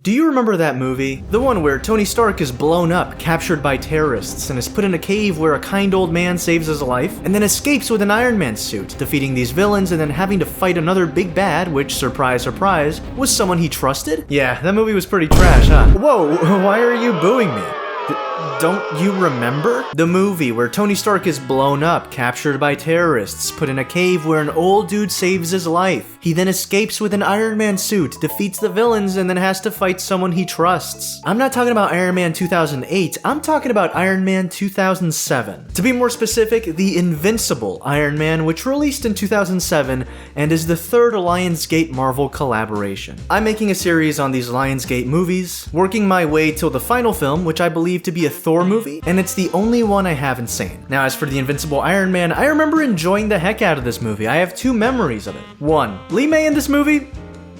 Do you remember that movie? The one where Tony Stark is blown up, captured by terrorists, and is put in a cave where a kind old man saves his life, and then escapes with an Iron Man suit, defeating these villains and then having to fight another big bad, which, surprise, surprise, was someone he trusted? Yeah, that movie was pretty trash, huh? Whoa, why are you booing me? Don't you remember? The movie where Tony Stark is blown up, captured by terrorists, put in a cave where an old dude saves his life. He then escapes with an Iron Man suit, defeats the villains, and then has to fight someone he trusts. I'm not talking about Iron Man 2008, I'm talking about Iron Man 2007. To be more specific, the Invincible Iron Man, which released in 2007 and is the third Lionsgate Marvel collaboration. I'm making a series on these Lionsgate movies, working my way till the final film, which I believe to be a Thor movie, and it's the only one I haven't seen. Now, as for the Invincible Iron Man, I remember enjoying the heck out of this movie. I have two memories of it. One, Lee May in this movie,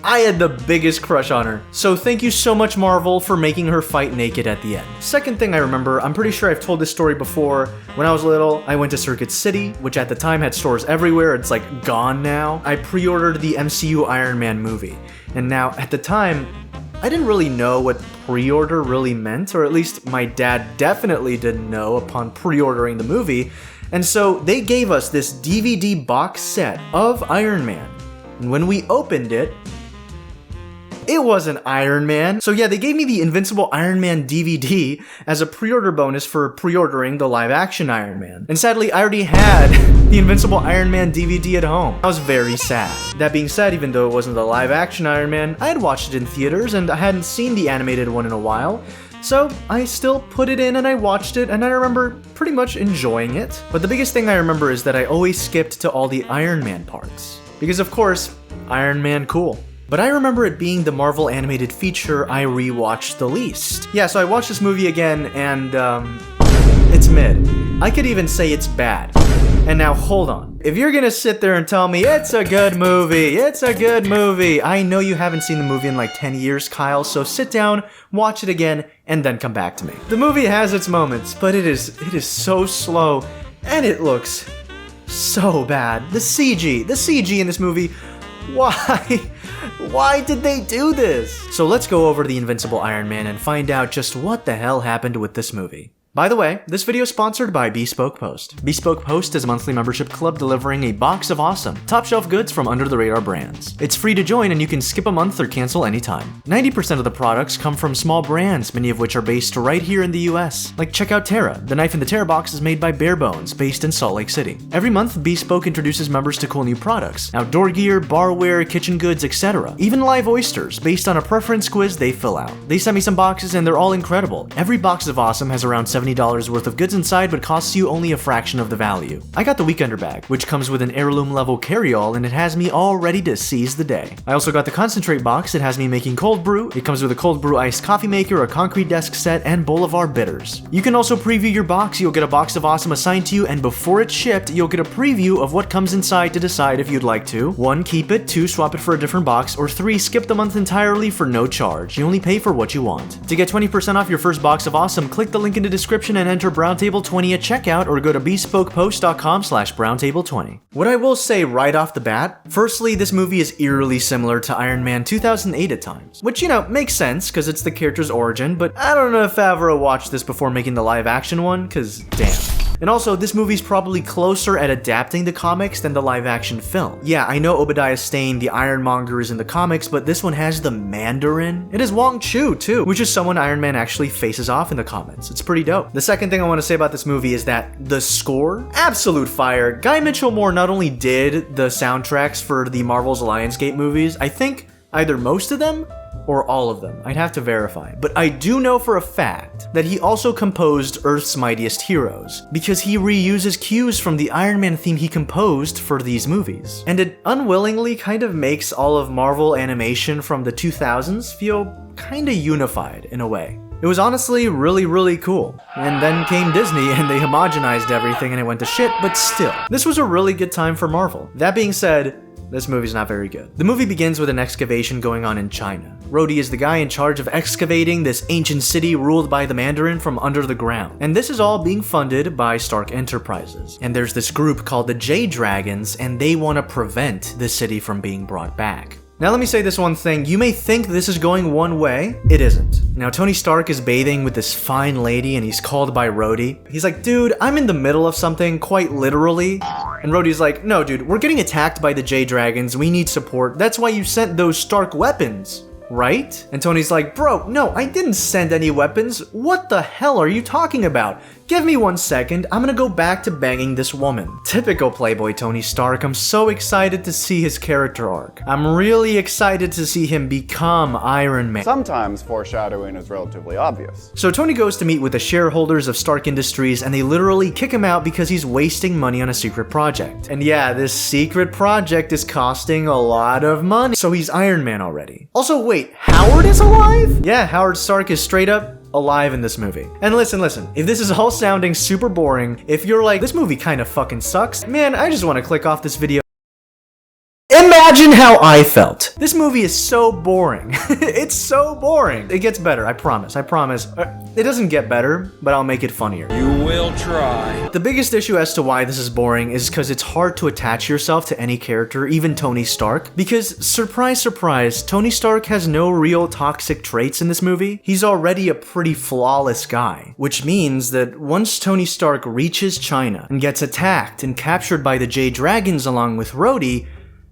I had the biggest crush on her. So thank you so much, Marvel, for making her fight naked at the end. Second thing I remember, I'm pretty sure I've told this story before. When I was little, I went to Circuit City, which at the time had stores everywhere. It's like gone now. I pre-ordered the MCU Iron Man movie. And now, at the time, I didn't really know what pre-order really meant, or at least my dad definitely didn't know upon pre-ordering the movie, and so they gave us this DVD box set of Iron Man, and when we opened it, it wasn't Iron Man. So yeah, they gave me the Invincible Iron Man DVD as a pre-order bonus for pre-ordering the live-action Iron Man. And sadly, I already had the Invincible Iron Man DVD at home. I was very sad. That being said, even though it wasn't the live-action Iron Man, I had watched it in theaters and I hadn't seen the animated one in a while. So I still put it in and I watched it, and I remember pretty much enjoying it. But the biggest thing I remember is that I always skipped to all the Iron Man parts. Because of course, Iron Man cool. But I remember it being the Marvel animated feature I rewatched the least. Yeah, so I watched this movie again, and it's mid. I could even say it's bad. And now hold on. If you're gonna sit there and tell me it's a good movie, I know you haven't seen the movie in like 10 years, Kyle, so sit down, watch it again, and then come back to me. The movie has its moments, but it is so slow, and it looks so bad. The CG in this movie, why did they do this? So let's go over the Invincible Iron Man and find out just what the hell happened with this movie. By the way, this video is sponsored by Bespoke Post. Bespoke Post is a monthly membership club delivering a box of awesome, top-shelf goods from under-the-radar brands. It's free to join and you can skip a month or cancel anytime. 90% of the products come from small brands, many of which are based right here in the US. Like check out Terra. The knife in the Terra box is made by Barebones, based in Salt Lake City. Every month, Bespoke introduces members to cool new products, outdoor gear, barware, kitchen goods, etc. Even live oysters, based on a preference quiz they fill out. They sent me some boxes and they're all incredible. Every box of awesome has around $70 worth of goods inside, but costs you only a fraction of the value. I got the Weekender bag, which comes with an heirloom level carry-all, and it has me all ready to seize the day. I also got the concentrate box. It has me making cold brew. It comes with a cold brew iced coffee maker, a concrete desk set, and Boulevard bitters. You can also preview your box. You'll get a box of awesome assigned to you, and before it's shipped, you'll get a preview of what comes inside to decide if you'd like to 1. Keep it, 2. Swap it for a different box, or 3. Skip the month entirely for no charge. You only pay for what you want. To get 20% off your first box of awesome, click the link in the description and enter Browntable20 at checkout, or go to bespokepost.com/Browntable20. What I will say right off the bat, firstly, this movie is eerily similar to Iron Man 2008 at times, which, you know, makes sense because it's the character's origin, but I don't know if Favreau watched this before making the live action one, because damn. And also, this movie's probably closer at adapting the comics than the live-action film. Yeah, I know Obadiah Stane, the Ironmonger, is in the comics, but this one has the Mandarin. It is Wong Chu, too, which is someone Iron Man actually faces off in the comics. It's pretty dope. The second thing I want to say about this movie is that the score, absolute fire. Guy Mitchell-Moore not only did the soundtracks for the Marvel's Lionsgate movies, I think either most of them or all of them. I'd have to verify. But I do know for a fact that he also composed Earth's Mightiest Heroes, because he reuses cues from the Iron Man theme he composed for these movies. And it unwillingly kind of makes all of Marvel animation from the 2000s feel kinda unified in a way. It was honestly really cool. And then came Disney and they homogenized everything and it went to shit, but still. This was a really good time for Marvel. That being said, this movie's not very good. The movie begins with an excavation going on in China. Rhodey is the guy in charge of excavating this ancient city ruled by the Mandarin from under the ground. And this is all being funded by Stark Enterprises. And there's this group called the Jade Dragons, and they want to prevent the city from being brought back. Now let me say this one thing, you may think this is going one way, it isn't. Now Tony Stark is bathing with this fine lady and he's called by Rhodey. He's like, dude, I'm in the middle of something, quite literally. And Rhodey's like, no dude, we're getting attacked by the J-Dragons, we need support, that's why you sent those Stark weapons. Right? And Tony's like, bro, no, I didn't send any weapons. What the hell are you talking about? Give me 1 second, I'm gonna go back to banging this woman. Typical Playboy Tony Stark, I'm so excited to see his character arc. I'm really excited to see him become Iron Man. Sometimes foreshadowing is relatively obvious. So Tony goes to meet with the shareholders of Stark Industries and they literally kick him out because he's wasting money on a secret project. And yeah, this secret project is costing a lot of money. So he's Iron Man already. Also wait, Howard is alive? Yeah, Howard Stark is straight up alive in this movie. And listen, if this is all sounding super boring, if you're like, this movie kind of fucking sucks, man, I just want to click off this video. Imagine how I felt. This movie is so boring. It's so boring. It gets better, I promise. It doesn't get better, but I'll make it funnier. You will try. The biggest issue as to why this is boring is because it's hard to attach yourself to any character, even Tony Stark. Because, surprise, surprise, Tony Stark has no real toxic traits in this movie. He's already a pretty flawless guy. Which means that once Tony Stark reaches China and gets attacked and captured by the J-Dragons along with Rhodey,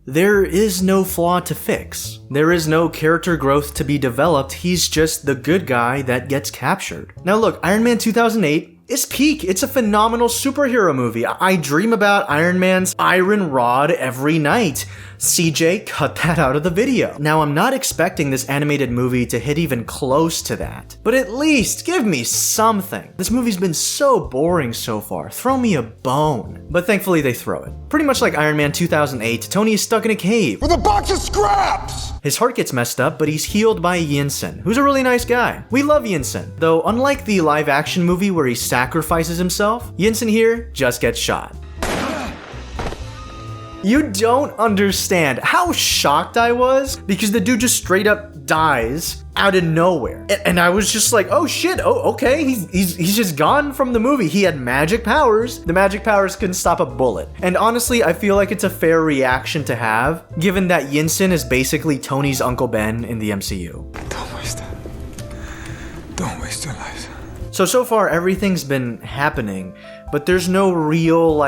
there is no flaw to fix. There is no character growth to be developed, he's just the good guy that gets captured. Now look, Iron Man 2008 is peak. It's a phenomenal superhero movie. I dream about Iron Man's Iron Rod every night. CJ, cut that out of the video. Now, I'm not expecting this animated movie to hit even close to that, but at least give me something. This movie's been so boring so far. Throw me a bone. But thankfully, they throw it. Pretty much like Iron Man 2008, Tony is stuck in a cave With a box of scraps! His heart gets messed up, but he's healed by Yinsen, who's a really nice guy. We love Yinsen, though unlike the live-action movie where he sacrifices himself, Yinsen here just gets shot. You don't understand how shocked I was because the dude just straight up dies out of nowhere. And I was just like, oh shit, oh okay, he's just gone from the movie. He had magic powers. The magic powers couldn't stop a bullet. And honestly, I feel like it's a fair reaction to have, given that Yinsen is basically Tony's Uncle Ben in the MCU. Don't waste it. Don't waste your life. So far everything's been happening, but there's no real,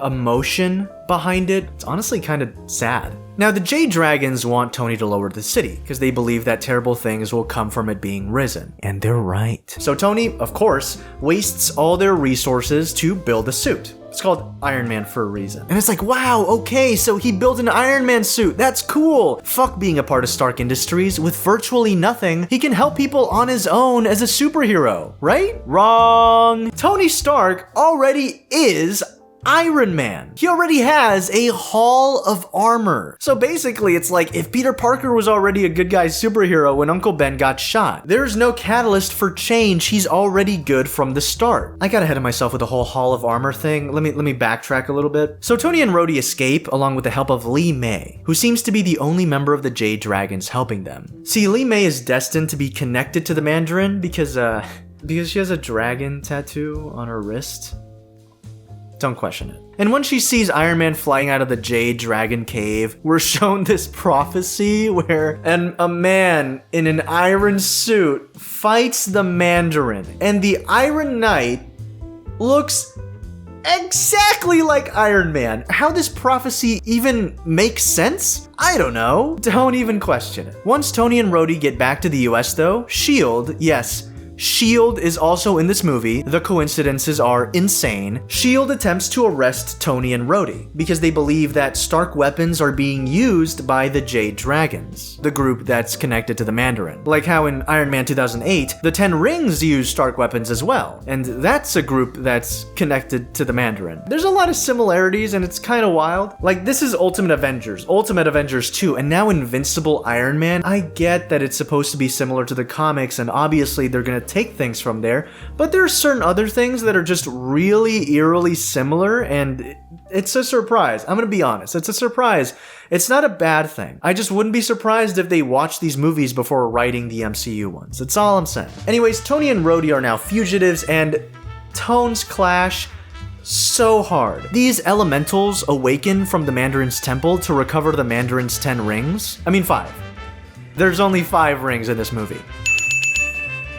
emotion behind it. It's honestly kind of sad. Now, the J-Dragons want Tony to lower the city, because they believe that terrible things will come from it being risen. And they're right. So Tony, of course, wastes all their resources to build a suit. It's called Iron Man for a reason. And it's like, wow, okay, so he built an Iron Man suit. That's cool. Fuck being a part of Stark Industries. With virtually nothing, he can help people on his own as a superhero, right? Wrong. Tony Stark already is Iron Man. He already has a Hall of Armor. So basically, it's like if Peter Parker was already a good guy superhero when Uncle Ben got shot. There's no catalyst for change. He's already good from the start. I got ahead of myself with the whole Hall of Armor thing. Let me backtrack a little bit. So Tony and Rhodey escape along with the help of Li Mei, who seems to be the only member of the J-Dragons helping them. See, Li Mei is destined to be connected to the Mandarin because she has a dragon tattoo on her wrist. Don't question it. And when she sees Iron Man flying out of the J-Dragon cave, we're shown this prophecy where a man in an iron suit fights the Mandarin, and the Iron Knight looks exactly like Iron Man. How this prophecy even makes sense? I don't know. Don't even question it. Once Tony and Rhodey get back to the US though, S.H.I.E.L.D., yes, S.H.I.E.L.D. is also in this movie. The coincidences are insane. S.H.I.E.L.D. attempts to arrest Tony and Rhodey because they believe that Stark weapons are being used by the J-Dragons, the group that's connected to the Mandarin. Like how in Iron Man 2008, the 10 Rings use Stark weapons as well, and that's a group that's connected to the Mandarin. There's a lot of similarities and it's kind of wild. Like this is Ultimate Avengers 2, and now Invincible Iron Man. I get that it's supposed to be similar to the comics and obviously they're gonna take things from there, but there are certain other things that are just really eerily similar, and it's a surprise. I'm gonna be honest, it's a surprise. It's not a bad thing. I just wouldn't be surprised if they watched these movies before writing the MCU ones. That's all I'm saying. Anyways, Tony and Rhodey are now fugitives, and tones clash so hard. These elementals awaken from the Mandarin's temple to recover the Mandarin's 10 rings. I mean 5. There's only 5 rings in this movie.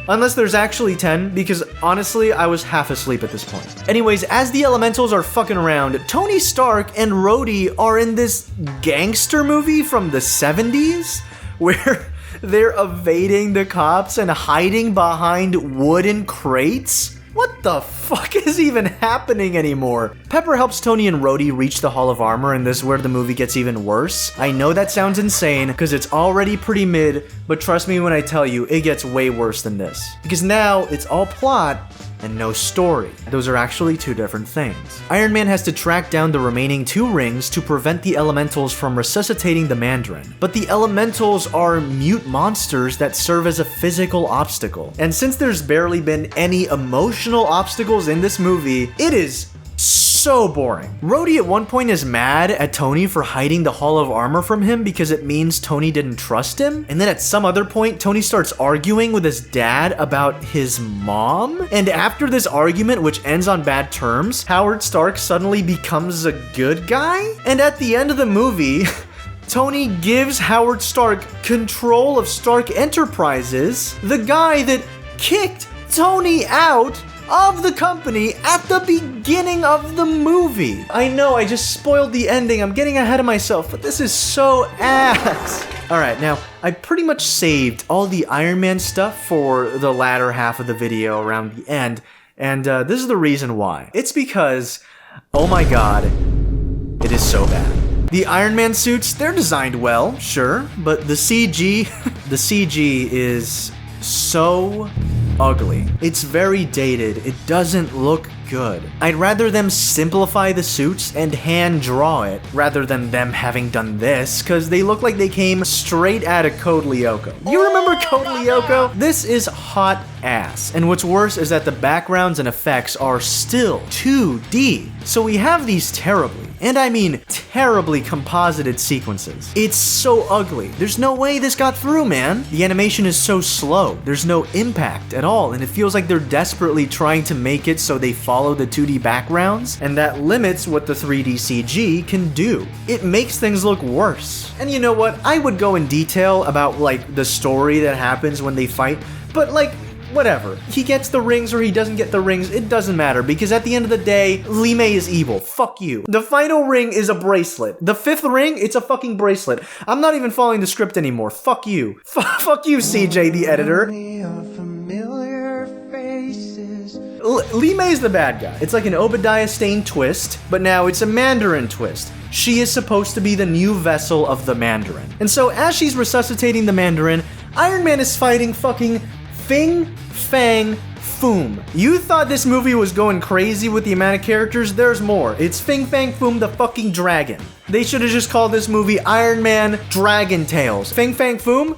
Unless there's actually 10, because honestly, I was half asleep at this point. Anyways, as the elementals are fucking around, Tony Stark and Rhodey are in this gangster movie from the 70s, where they're evading the cops and hiding behind wooden crates. What the fuck is even happening anymore? Pepper helps Tony and Rhodey reach the Hall of Armor, and this is where the movie gets even worse. I know that sounds insane, because it's already pretty mid, but trust me when I tell you, it gets way worse than this. Because now, it's all plot, and no story. Those are actually 2 different things. Iron Man has to track down the remaining 2 rings to prevent the elementals from resuscitating the Mandarin. But the elementals are mute monsters that serve as a physical obstacle. And since there's barely been any emotional obstacles in this movie, it is so boring. Rhodey at one point is mad at Tony for hiding the Hall of Armor from him because it means Tony didn't trust him. And then at some other point, Tony starts arguing with his dad about his mom. And after this argument, which ends on bad terms, Howard Stark suddenly becomes a good guy. And at the end of the movie, Tony gives Howard Stark control of Stark Enterprises, the guy that kicked Tony out of the company at the beginning of the movie. I know, I just spoiled the ending. I'm getting ahead of myself, but this is so ass. Alright, now, I pretty much saved all the Iron Man stuff for the latter half of the video around the end, and this is the reason why. It's because, oh my god, it is so bad. The Iron Man suits, they're designed well, sure, but the CG, the CG is so ugly. It's very dated. It doesn't look good. I'd rather them simplify the suits and hand draw it rather than them having done this, because they look like they came straight out of Code Lyoko. You remember Code Lyoko? This is hot ass. And what's worse is that the backgrounds and effects are still 2D. So we have these terribly, and I mean terribly composited sequences. It's so ugly. There's no way this got through, man. The animation is so slow. There's no impact at all, and it feels like they're desperately trying to make it so they follow the 2D backgrounds, and that limits what the 3D CG can do. It makes things look worse. And you know what? I would go in detail about, like, the story that happens when they fight, but, like, whatever. He gets the rings or he doesn't get the rings, it doesn't matter, because at the end of the day, Li Mei is evil. Fuck you. The final ring is a bracelet. The 5th ring, it's a fucking bracelet. I'm not even following the script anymore. Fuck you. Fuck you, CJ, the editor. Li Mei is the bad guy. It's like an Obadiah Stane twist, but now it's a Mandarin twist. She is supposed to be the new vessel of the Mandarin. And so as she's resuscitating the Mandarin, Iron Man is fighting fucking Fin Fang Foom. You thought this movie was going crazy with the amount of characters? There's more. It's Fin Fang Foom the fucking dragon. They should have just called this movie Iron Man Dragon Tales. Fin Fang Foom?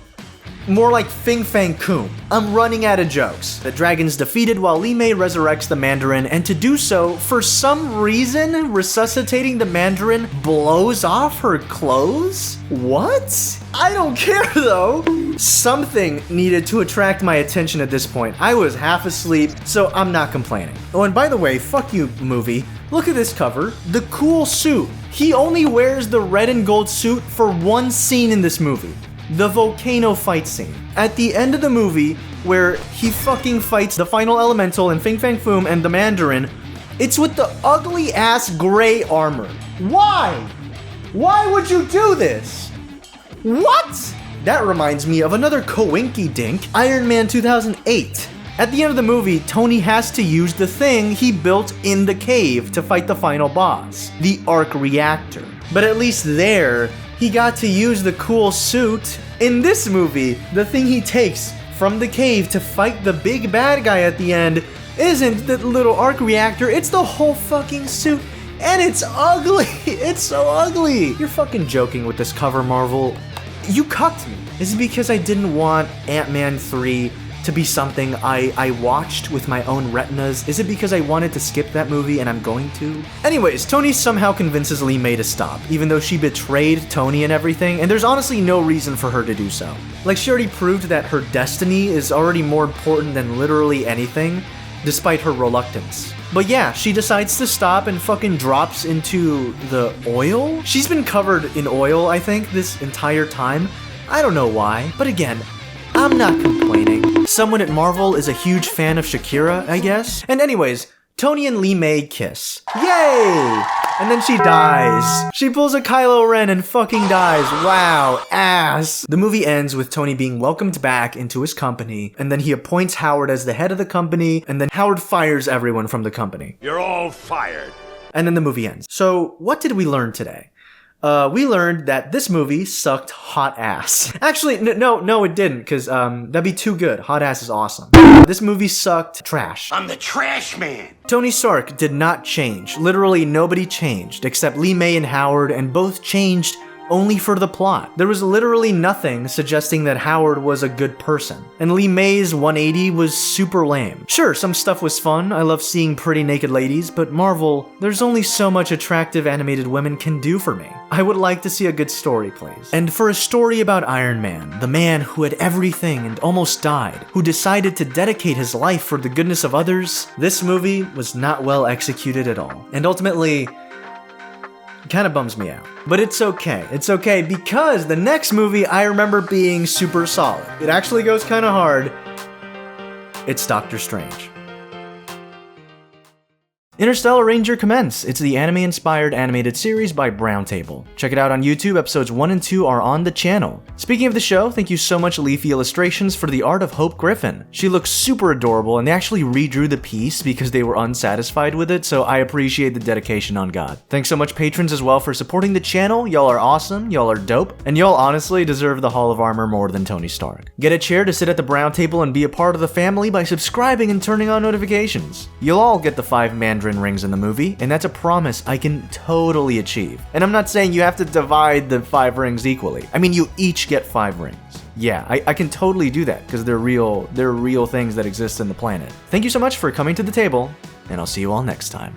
More like Fin Fang Coom. I'm running out of jokes. The dragon's defeated while Li Mei resurrects the Mandarin, and to do so, for some reason, resuscitating the Mandarin blows off her clothes? What? I don't care though. Something needed to attract my attention at this point. I was half asleep, so I'm not complaining. Oh, and by the way, fuck you, movie. Look at this cover. The cool suit. He only wears the red and gold suit for one scene in this movie. The volcano fight scene. At the end of the movie, where he fucking fights the final elemental and Fin Fang Foom and the Mandarin, it's with the ugly ass gray armor. Why? Why would you do this? What? That reminds me of another coinky dink, Iron Man 2008. At the end of the movie, Tony has to use the thing he built in the cave to fight the final boss, the arc reactor. But at least there, he got to use the cool suit. In this movie, the thing he takes from the cave to fight the big bad guy at the end isn't the little arc reactor, it's the whole fucking suit. And it's ugly. It's so ugly. You're fucking joking with this cover, Marvel. You cucked me. Is it because I didn't want Ant-Man 3 to be something I watched with my own retinas? Is it because I wanted to skip that movie and I'm going to? Anyways, Tony somehow convinces Li Mei to stop, even though she betrayed Tony and everything, and there's honestly no reason for her to do so. Like, she already proved that her destiny is already more important than literally anything, despite her reluctance. But yeah, she decides to stop and fucking drops into the oil? She's been covered in oil, I think, this entire time. I don't know why, but again, I'm not complaining. Someone at Marvel is a huge fan of Shakira, I guess. And anyways, Tony and Lee May kiss. Yay! And then she dies. She pulls a Kylo Ren and fucking dies. Wow, ass. The movie ends with Tony being welcomed back into his company, and then he appoints Howard as the head of the company, and then Howard fires everyone from the company. You're all fired. And then the movie ends. So, what did we learn today? We learned that this movie sucked hot ass. Actually, no, it didn't, because that'd be too good. Hot ass is awesome. This movie sucked trash. I'm the trash man. Tony Stark did not change. Literally nobody changed, except Lee May and Howard, and both changed only for the plot. There was literally nothing suggesting that Howard was a good person. And Lee May's 180 was super lame. Sure, some stuff was fun, I love seeing pretty naked ladies, but Marvel, there's only so much attractive animated women can do for me. I would like to see a good story, please. And for a story about Iron Man, the man who had everything and almost died, who decided to dedicate his life for the goodness of others, this movie was not well executed at all. And ultimately, it kind of bums me out. But it's okay. It's okay because the next movie I remember being super solid. It actually goes kind of hard. It's Doctor Strange. Interstellar Ranger Commence. It's the anime-inspired animated series by Browntable. Check it out on YouTube. Episodes 1 and 2 are on the channel. Speaking of the show, thank you so much Leafy Illustrations for the art of Hope Griffin. She looks super adorable, and they actually redrew the piece because they were unsatisfied with it, so I appreciate the dedication on God. Thanks so much patrons as well for supporting the channel. Y'all are awesome, y'all are dope, and y'all honestly deserve the Hall of Armor more than Tony Stark. Get a chair to sit at the brown table and be a part of the family by subscribing and turning on notifications. You'll all get the 5 Mandarin rings in the movie, and that's a promise I can totally achieve. And I'm not saying you have to divide the 5 rings equally. I mean, you each get 5 rings. Yeah, I can totally do that because they're real things that exist in the planet. Thank you so much for coming to the table, and I'll see you all next time.